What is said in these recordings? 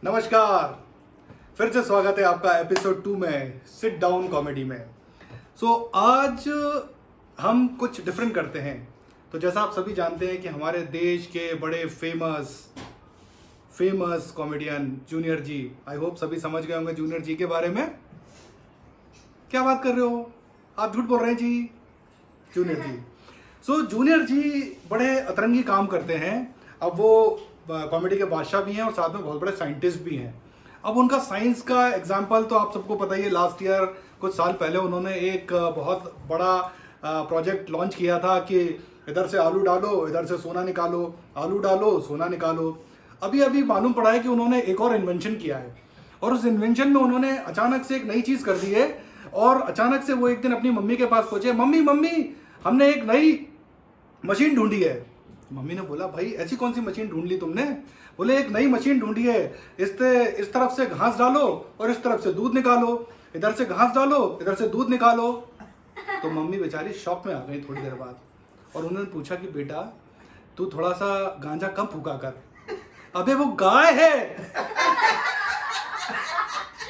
नमस्कार, फिर से स्वागत है आपका एपिसोड 2 में सिट डाउन कॉमेडी में। आज हम कुछ डिफरेंट करते हैं। तो जैसा आप सभी जानते हैं कि हमारे देश के बड़े famous comedian junior ji, I hope सभी समझ गए होंगे जूनियर जी के बारे में। क्या बात कर रहे हो आप, झूठ बोल रहे हैं जी। जूनियर जी जूनियर जी बड़े अतरंगी काम करते हैं। अब वो कॉमेडी के बादशाह भी हैं और साथ में बहुत बड़े साइंटिस्ट भी हैं। अब उनका साइंस का एग्जाम्पल तो आप सबको पता ही है। लास्ट ईयर कुछ साल पहले उन्होंने एक बहुत बड़ा प्रोजेक्ट लॉन्च किया था कि इधर से आलू डालो, इधर से सोना निकालो, आलू डालो, सोना निकालो। अभी अभी मालूम पड़ा है कि उन्होंने एक और इन्वेंशन किया है और उस इन्वेंशन में उन्होंने अचानक से एक नई चीज़ कर दी है। और अचानक से वो एक दिन अपनी मम्मी के पास पहुंचे, मम्मी हमने एक नई मशीन ढूंढी है। मम्मी ने बोला, भाई ऐसी कौन सी मशीन ढूंढ ली तुमने? बोले, एक नई मशीन ढूंढी है, इस तरफ से घास डालो और इस तरफ से दूध निकालो, इधर से घास डालो, इधर से दूध निकालो। तो मम्मी बेचारी शॉक में आ गई थोड़ी देर बाद और उन्होंने पूछा कि बेटा तू थोड़ा सा गांजा कम फूका कर। अबे वो गाय है,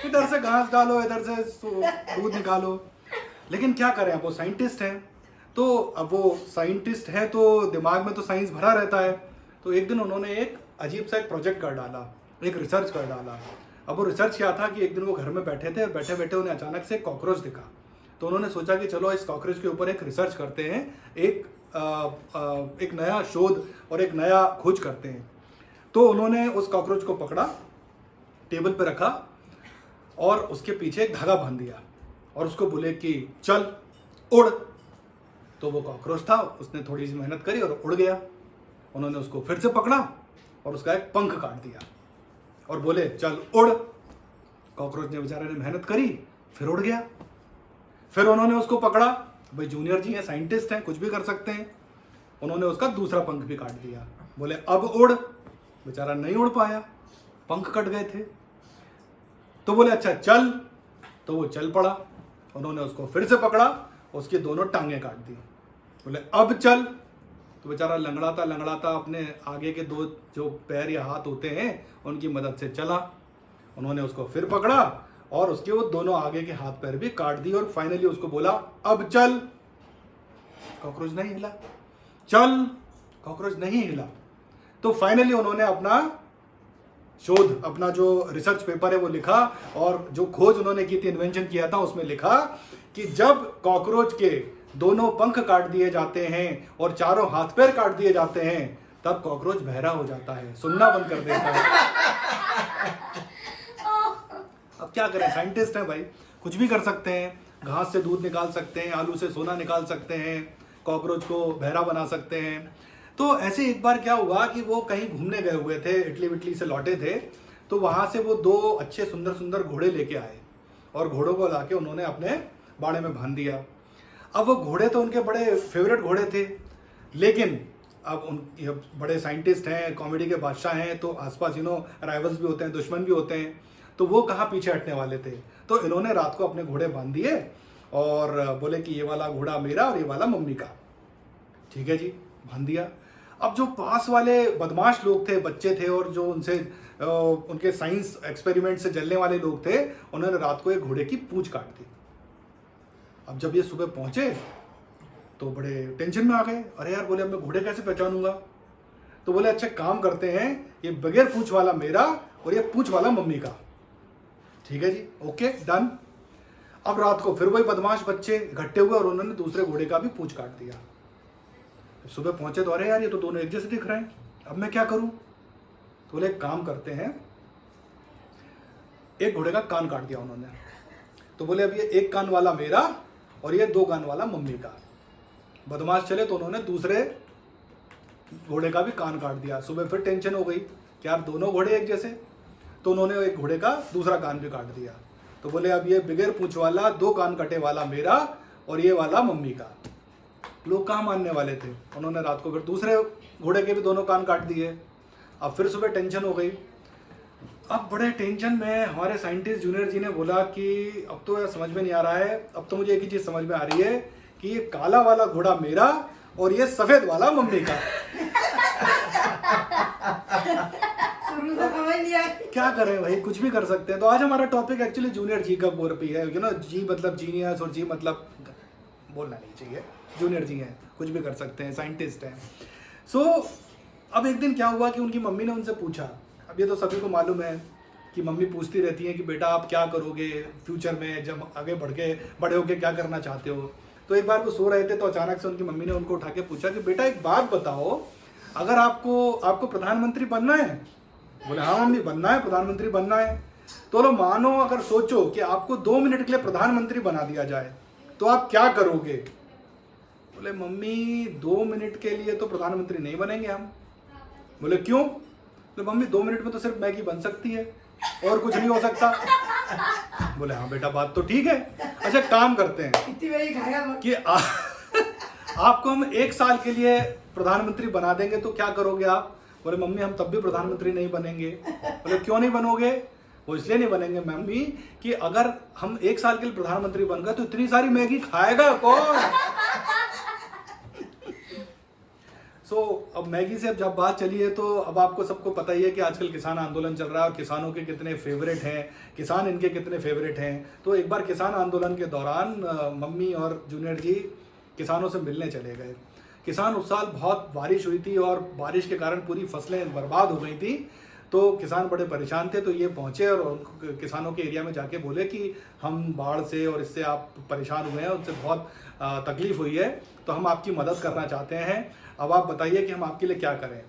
इधर से घास डालो, इधर से दूध निकालो। लेकिन क्या करें, वो साइंटिस्ट हैं। तो अब वो साइंटिस्ट है तो दिमाग में तो साइंस भरा रहता है। तो एक दिन उन्होंने एक अजीब सा एक प्रोजेक्ट कर डाला, एक रिसर्च कर डाला। अब वो रिसर्च क्या था कि एक दिन वो घर में बैठे थे और बैठे बैठे उन्हें अचानक से कॉकरोच दिखा। तो उन्होंने सोचा कि चलो इस कॉकरोच के ऊपर एक रिसर्च करते हैं, एक नया शोध और एक नया खोज करते हैं। तो उन्होंने उस कॉकरोच को पकड़ा, टेबल पर रखा और उसके पीछे एक धागा बांध दिया और उसको बोले कि चल उड़। तो वो कॉकरोच था, उसने थोड़ी सी मेहनत करी और उड़ गया। उन्होंने उसको फिर से पकड़ा और उसका एक पंख काट दिया और बोले चल उड़। कॉकरोच ने बेचारे ने मेहनत करी, फिर उड़ गया। फिर उन्होंने उसको पकड़ा, भाई जूनियर जी हैं, साइंटिस्ट हैं, कुछ भी कर सकते हैं। उन्होंने उसका दूसरा पंख भी काट दिया, बोले अब उड़। बेचारा नहीं उड़ पाया, पंख कट गए थे। तो बोले अच्छा चल, तो वो चल पड़ा। उन्होंने उसको फिर से पकड़ा, उसकी दोनों टांगें काट दी। बोले अब चल। तो बेचारा लंगड़ाता लंगड़ाता अपने आगे के दो जो पैर या हाथ होते हैं उनकी मदद से चला। उन्होंने उसको फिर पकड़ा और उसके वो दोनों आगे के हाथ पैर भी काट दिए और फाइनली उसको बोला अब चल। कॉकरोच नहीं हिला, चल, कॉकरोच नहीं हिला। तो फाइनली उन्होंने अपना शोध, अपना जो रिसर्च पेपर है वो लिखा और जो खोज उन्होंने की थी, इन्वेंशन किया था, उसमें लिखा कि जब कॉकरोच के दोनों पंख काट दिए जाते हैं और चारों हाथ पैर काट दिए जाते हैं तब कॉकरोच बहरा हो जाता है, सुनना बंद कर देता है। अब क्या करें, साइंटिस्ट हैं भाई, कुछ भी कर सकते हैं। घास से दूध निकाल सकते हैं, आलू से सोना निकाल सकते हैं, कॉकरोच को बहरा बना सकते हैं। तो ऐसे एक बार क्या हुआ कि वो कहीं घूमने गए हुए थे, इटली विटली से लौटे थे। तो वहां से वो दो अच्छे सुंदर सुंदर घोड़े लेके आए और घोड़ों को लाके उन्होंने अपने बाड़े में बांध दिया। अब वो घोड़े तो उनके बड़े फेवरेट घोड़े थे, लेकिन अब ये बड़े साइंटिस्ट हैं, कॉमेडी के बादशाह हैं, तो आसपास राइवल्स भी होते हैं, दुश्मन भी होते हैं। तो वो कहाँ पीछे हटने वाले थे। तो इन्होंने रात को अपने घोड़े बांध दिए और बोले कि ये वाला घोड़ा मेरा और ये वाला मम्मी का। ठीक है जी, बांध दिया। अब जो पास वाले बदमाश लोग थे, बच्चे थे और जो उनके साइंस एक्सपेरिमेंट से जलने वाले लोग थे, उन्होंने रात को एक घोड़े की पूंछ काट दी। अब जब ये सुबह पहुंचे तो बड़े टेंशन में आ गए। अरे यार, बोले अब मैं घोड़े कैसे पहचानूंगा? तो बोले अच्छा काम करते हैं, ये बगैर पूंछ वाला मेरा और ये पूंछ वाला मम्मी का। ठीक है जी, ओके डन। अब रात को फिर वही बदमाश बच्चे इकट्ठे हुए और उन्होंने दूसरे घोड़े का भी पूंछ काट दिया। सुबह पहुंचे तो अरे यार, ये तो दोनों एक जैसे दिख रहे हैं, अब मैं क्या करूं? तो बोले एक काम करते हैं, एक घोड़े का कान काट दिया उन्होंने। तो बोले अब ये एक कान वाला मेरा और ये दो कान वाला मम्मी का। बदमाश चले तो उन्होंने दूसरे घोड़े का भी कान काट दिया। सुबह फिर टेंशन हो गई कि यार दोनों घोड़े एक जैसे। तो उन्होंने एक घोड़े का दूसरा कान भी काट दिया। तो बोले अब ये बगैर पूंछ वाला, दो कान कटे वाला मेरा और ये वाला मम्मी का। लोग कहाँ मानने वाले थे। उन्होंने रात को फिर दूसरे घोड़े के भी दोनों कान काट दिए। अब फिर सुबह टेंशन हो गई। अब बड़े टेंशन में हमारे साइंटिस्ट जूनियर जी ने बोला कि अब तो यार समझ में नहीं आ रहा है, अब तो मुझे एक ही चीज समझ में आ रही है कि ये काला वाला घोड़ा मेरा और ये सफेद वाला मम्मी का। शुरू से समझ लिया क्या करें भाई, कुछ भी कर सकते हैं। तो आज हमारा टॉपिक एक्चुअली जूनियर जी का बोल रही है, यू नो, जी मतलब जीनियस और जी मतलब बोलना नहीं चाहिए, जूनियर जी हैं, कुछ भी कर सकते हैं, साइंटिस्ट हैं। सो अब एक दिन क्या हुआ कि उनकी मम्मी ने उनसे पूछा, अब ये तो सभी को मालूम है कि मम्मी पूछती रहती हैं कि बेटा आप क्या करोगे फ्यूचर में, जब आगे बड़े होके क्या करना चाहते हो। तो एक बार वो सो रहे थे तो अचानक से उनकी मम्मी ने उनको उठा के पूछा कि बेटा एक बात बताओ, अगर आपको प्रधानमंत्री बनना है? बोले हाँ मम्मी बनना है, प्रधानमंत्री बनना है। तो लो मानो अगर सोचो कि आपको 2 मिनट के लिए प्रधानमंत्री बना दिया जाए तो आप क्या करोगे? बोले मम्मी 2 मिनट के लिए तो प्रधानमंत्री नहीं बनेंगे हम। बोले क्यों? बोले मम्मी 2 मिनट में तो सिर्फ मैगी बन सकती है और कुछ नहीं हो सकता। बोले हाँ बेटा बात तो ठीक है। अच्छा काम करते हैं कि आपको हम 1 साल के लिए प्रधानमंत्री बना देंगे तो क्या करोगे आप? बोले मम्मी हम तब भी प्रधानमंत्री नहीं बनेंगे। बोले क्यों नहीं बनोगे? वो इसलिए नहीं बनेंगे मम्मी कि अगर हम 1 साल के लिए प्रधानमंत्री बन गए तो इतनी सारी मैगी खाएगा कौन? अब मैगी से जब बात चली है तो अब आपको सबको पता ही है कि आजकल किसान आंदोलन चल रहा है और किसानों के कितने फेवरेट हैं, किसान इनके कितने फेवरेट हैं। तो एक बार किसान आंदोलन के दौरान मम्मी और जूनियर जी किसानों से मिलने चले गए। किसान उस साल बहुत बारिश हुई थी और बारिश के कारण पूरी फसलें बर्बाद हो गई थी, तो किसान बड़े परेशान थे। तो ये पहुंचे और किसानों के एरिया में जाके बोले कि हम बाढ़ से और इससे आप परेशान हुए हैं, उससे बहुत तकलीफ हुई है, तो हम आपकी मदद करना चाहते हैं, अब आप बताइए कि हम आपके लिए क्या करें।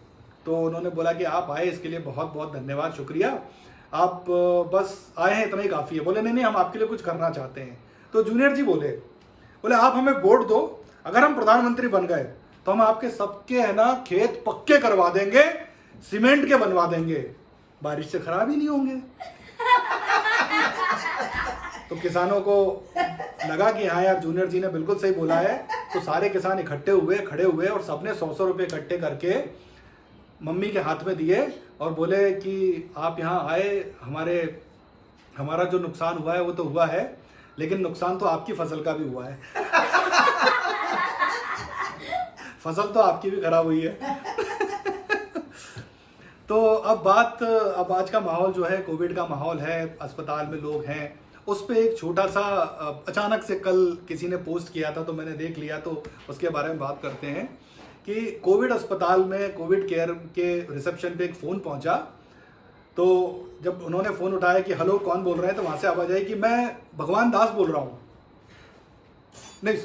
तो उन्होंने बोला कि आप आए इसके लिए बहुत बहुत धन्यवाद, शुक्रिया, आप बस आए हैं इतना ही काफ़ी है। बोले नहीं हम आपके लिए कुछ करना चाहते हैं। तो जूनियर जी बोले आप हमें वोट दो, अगर हम प्रधानमंत्री बन गए तो हम आपके सबके है ना खेत पक्के करवा देंगे, सीमेंट के बनवा देंगे, बारिश से खराब ही नहीं होंगे। तो किसानों को लगा कि हाँ यार जूनियर जी ने बिल्कुल सही बोला है। तो सारे किसान खड़े हुए और सबने 100 रुपये इकट्ठे करके मम्मी के हाथ में दिए और बोले कि आप यहाँ आए, हमारा जो नुकसान हुआ है वो तो हुआ है, लेकिन नुकसान तो आपकी फसल का भी हुआ है। फसल तो आपकी भी खराब हुई है। तो अब आज का माहौल जो है कोविड का माहौल है, अस्पताल में लोग हैं, उस पर एक छोटा सा अचानक से कल किसी ने पोस्ट किया था तो मैंने देख लिया, तो उसके बारे में बात करते हैं कि कोविड अस्पताल में कोविड केयर के रिसेप्शन पे एक फ़ोन पहुंचा। तो जब उन्होंने फ़ोन उठाया कि हेलो कौन बोल रहे हैं, तो वहाँ से आवाज़ आई कि मैं भगवान दास बोल रहा हूँ। नहीं